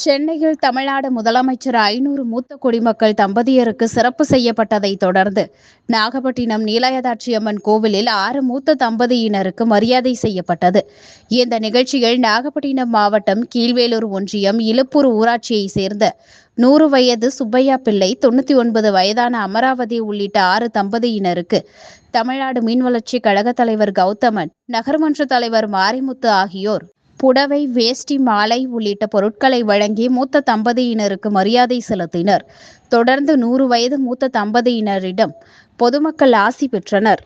சென்னையில் தமிழ்நாடு முதலமைச்சர் 500 மூத்த குடிமக்கள் தம்பதியருக்கு சிறப்பு செய்யப்பட்டதை தொடர்ந்து நாகப்பட்டினம் நீலாயதாட்சியம்மன் கோவிலில் 6 மூத்த தம்பதியினருக்கு மரியாதை செய்யப்பட்டது. இந்த நிகழ்ச்சியில் நாகப்பட்டினம் மாவட்டம் கீழ்வேலூர் ஒன்றியம் இலுப்பூர் ஊராட்சியை சேர்ந்த 100 வயது சுப்பையா பிள்ளை, 99 வயதான அமராவதி உள்ளிட்ட 6 தம்பதியினருக்கு தமிழ்நாடு மீன்வளர்ச்சி கழக தலைவர் கௌதமன், நகர்மன்ற தலைவர் மாரிமுத்து ஆகியோர் புடவை, வேஷ்டி, மாலை உள்ளிட்ட பொருட்களை வழங்கி மூத்த தம்பதியினருக்கு மரியாதை செலுத்தினர். தொடர்ந்து 100 வயது மூத்த தம்பதியினரிடம் பொதுமக்கள் ஆசி பெற்றனர்.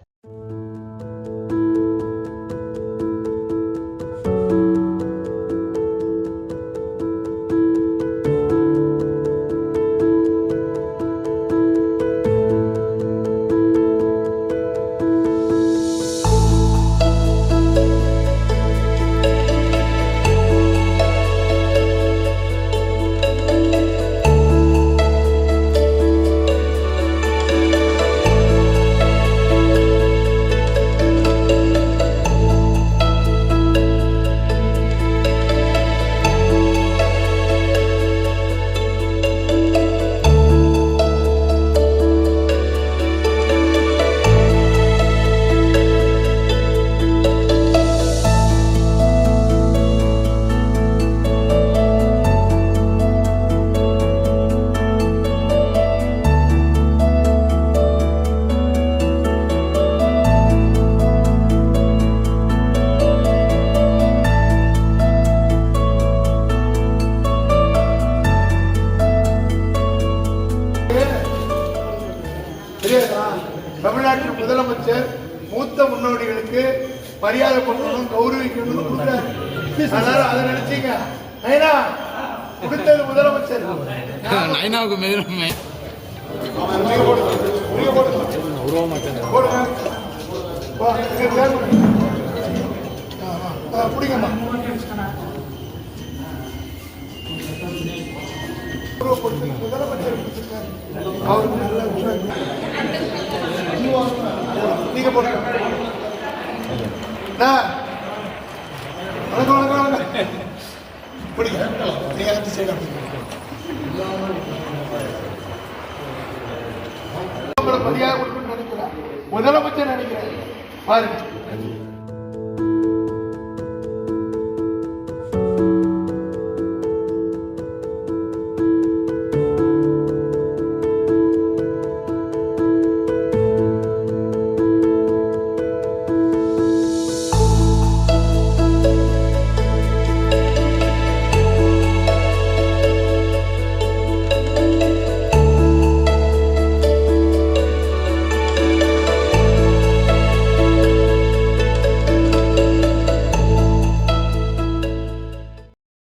தமிழ்நாட்டின் முதலமைச்சர் மூத்த முன்னோடிகளுக்கு மரியாதை கொடுக்கணும், கௌரவிக்கணும். அதனால அதை நினைச்சீங்க. நைனா கொடுத்தது முதலமைச்சர். நைனாவுக்கு மெதுமே பிடிங்கம்மா. முதலமைச்சர் அவருக்கு நல்ல விஷயம். நீங்க போடுங்க. வணக்கம் வணக்கம் வணக்கம். பிடிங்க. நீங்க அடுத்து செய்யலாம். மரியாதை கொடுக்கணும்னு நினைக்கிறேன். முதலமைச்சர் நினைக்கிறேன். பாருங்க.